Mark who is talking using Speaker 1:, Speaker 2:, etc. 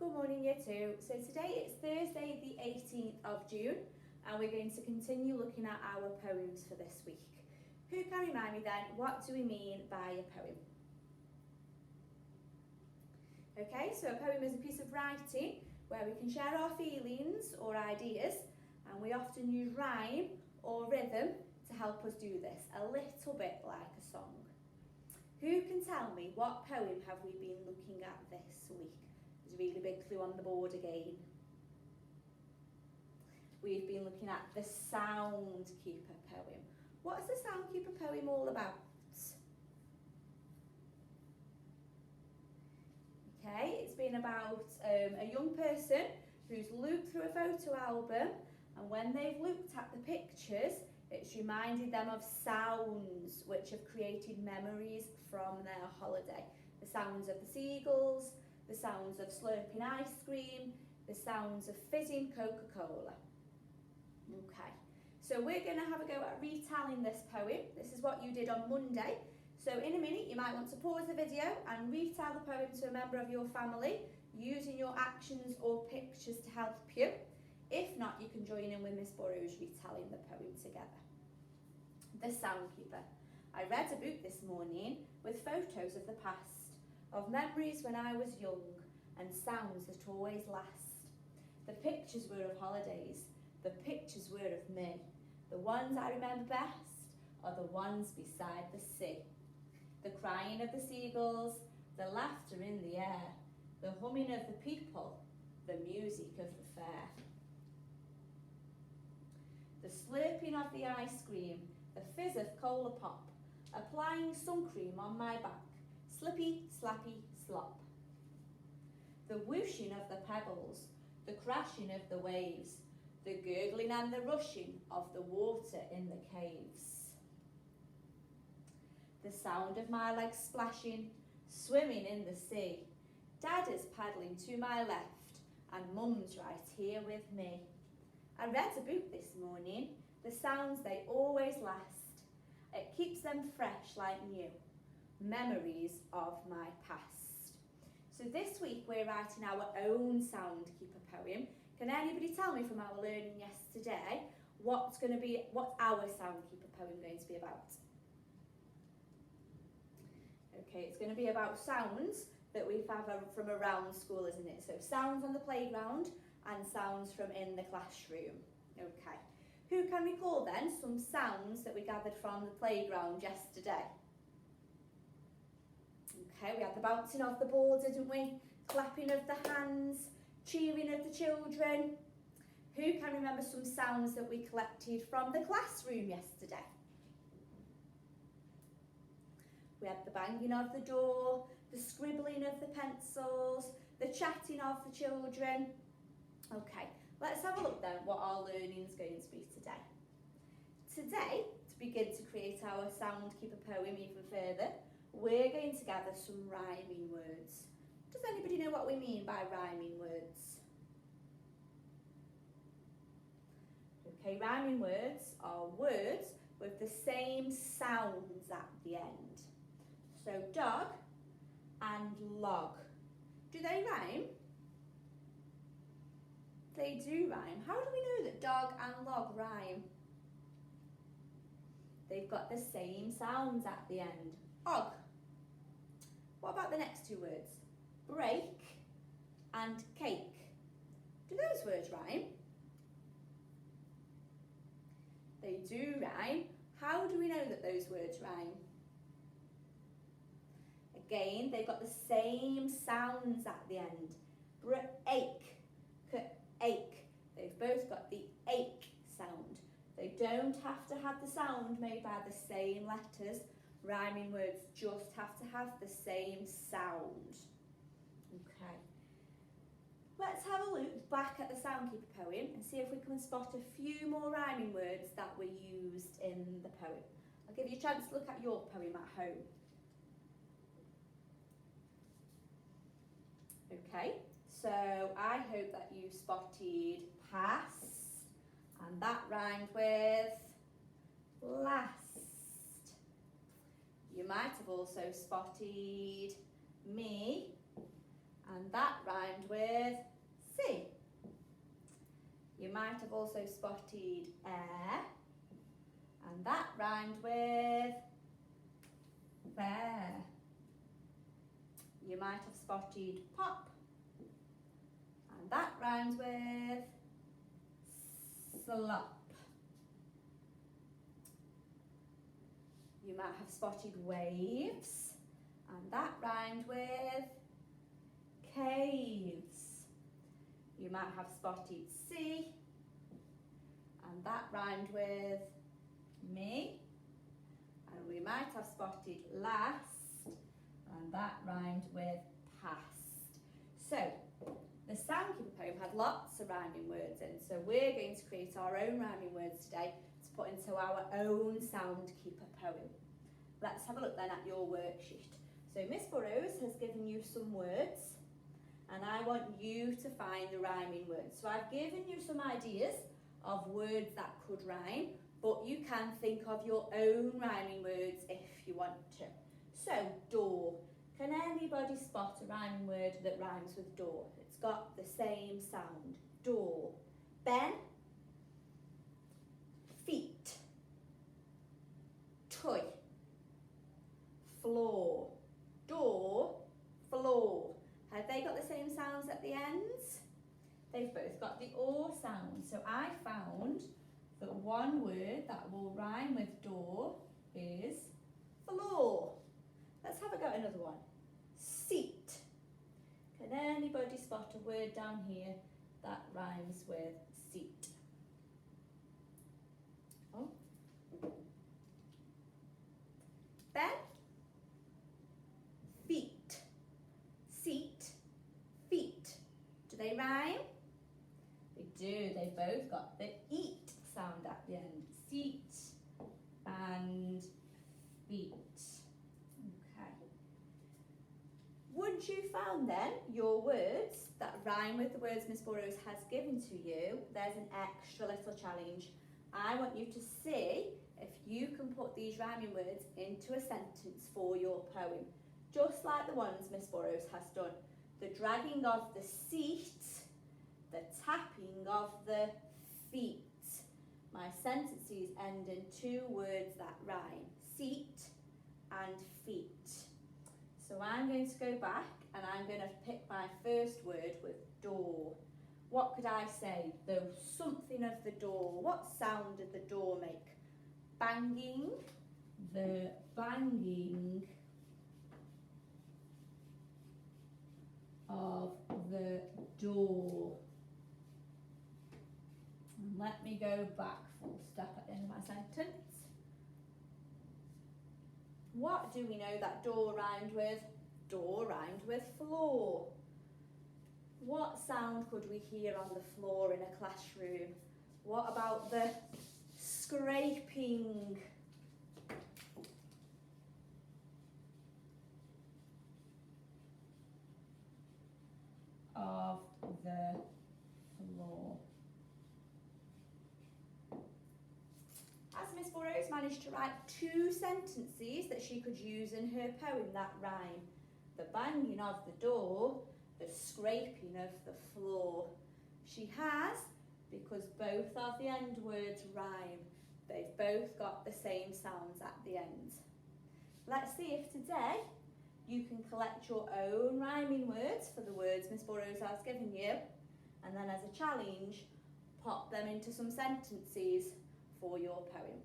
Speaker 1: Good morning, Year 2. So today it's Thursday the 18th of June and we're going to continue looking at our poems for this week. Who can remind me then, what do we mean by a poem? Okay, so a poem is a piece of writing where we can share our feelings or ideas, and we often use rhyme or rhythm to help us do this, a little bit like a song. Who can tell me what poem have we been looking at this week? There's a really big clue on the board again. We've been looking at the Soundkeeper poem. What is the Soundkeeper poem all about? Okay, it's been about a young person who's looked through a photo album, and when they've looked at the pictures, it's reminded them of sounds which have created memories from their holiday. The sounds of the seagulls, the sounds of slurping ice cream, the sounds of fizzing Coca-Cola. Okay, so we're going to have a go at retelling this poem. This is what you did on Monday. So in a minute you might want to pause the video and retell the poem to a member of your family using your actions or pictures to help you. If not, you can join in with Miss Burrows retelling the poem together. The Soundkeeper. I read a book this morning with photos of the past, of memories when I was young and sounds that always last. The pictures were of holidays, the pictures were of me. The ones I remember best are the ones beside the sea. The crying of the seagulls, the laughter in the air, the humming of the people, the music of the fair. The slurping of the ice cream, the fizz of cola pop, applying sun cream on my back, slippy, slappy, slop. The whooshing of the pebbles, the crashing of the waves, the gurgling and the rushing of the water in the caves. The sound of my legs splashing, swimming in the sea. Dad is paddling to my left and Mum's right here with me. I read a book this morning, the sounds they always last. It keeps them fresh like new, memories of my past. So this week we're writing our own Soundkeeper poem. Can anybody tell me from our learning yesterday what's our Soundkeeper poem going to be about? Okay, it's going to be about sounds that we've had from around school, isn't it? So sounds on the playground and sounds from in the classroom. Okay. Who can recall then some sounds that we gathered from the playground yesterday? Okay, we had the bouncing of the ball, didn't we? Clapping of the hands, cheering of the children. Who can remember some sounds that we collected from the classroom yesterday? We had the banging of the door, the scribbling of the pencils, the chatting of the children. Okay, let's have a look then what our learning is going to be today. Today, to begin to create our Soundkeeper poem even further, we're going to gather some rhyming words. Does anybody know what we mean by rhyming words? Okay, rhyming words are words with the same sounds at the end. So dog and log. Do they rhyme? They do rhyme. How do we know that dog and log rhyme? They've got the same sounds at the end. Og. What about the next two words? Break and cake. Do those words rhyme? They do rhyme. How do we know that those words rhyme? Again, they've got the same sounds at the end. Ache, ache. They've both got the ache sound. They don't have to have the sound made by the same letters. Rhyming words just have to have the same sound. Okay. Let's have a look back at the Soundkeeper poem and see if we can spot a few more rhyming words that were used in the poem. I'll give you a chance to look at your poem at home. Okay, so I hope that you spotted pass, and that rhymed with last. You might have also spotted me and that rhymed with sea. You might have also spotted air, and that rhymed with bear. You might have spotted pop, and that rhymes with slop. You might have spotted waves, and that rhymed with caves. You might have spotted sea, and that rhymed with me. And we might have spotted last, and that rhymed with past. So, the Soundkeeper poem had lots of rhyming words in, so we're going to create our own rhyming words today to put into our own Soundkeeper poem. Let's have a look then at your worksheet. So Miss Burrows has given you some words, and I want you to find the rhyming words. So I've given you some ideas of words that could rhyme, but you can think of your own rhyming words if you want to. So, door. Can anybody spot a rhyming word that rhymes with door? It's got the same sound. Door. Ben. Feet. Toy. Floor. Door. Floor. Have they got the same sounds at the ends? They've both got the or sound. So I found that one word that will rhyme with door is floor. Let's have a go at another one. Seat. Can anybody spot a word down here that rhymes with seat? Oh. Ben. Feet. Seat. Feet. Do they rhyme? They do. They both got the eat sound at the end. Seat and feet. Okay. Once you've found then your words that rhyme with the words Miss Burrows has given to you, there's an extra little challenge. I want you to see if you can put these rhyming words into a sentence for your poem, just like the ones Miss Burrows has done. The dragging of the seat, the tapping of the feet. My sentences end in two words that rhyme, seat and feet. So I'm going to go back and I'm going to pick my first word with door. What could I say? The something of the door. What sound did the door make? Banging. The banging of the door. And let me go back full stop at the end of my sentence. What do we know that door rhymed with? Door rhymed with floor. What sound could we hear on the floor in a classroom? What about the scraping? Of the floor. As Miss Burrows managed to write two sentences that she could use in her poem that rhyme. The banging of the door, the scraping of the floor. She has, because both of the end words rhyme. They've both got the same sounds at the end. Let's see if today you can collect your own rhyming words for the words Miss Burrows has given you, and then as a challenge, pop them into some sentences for your poem.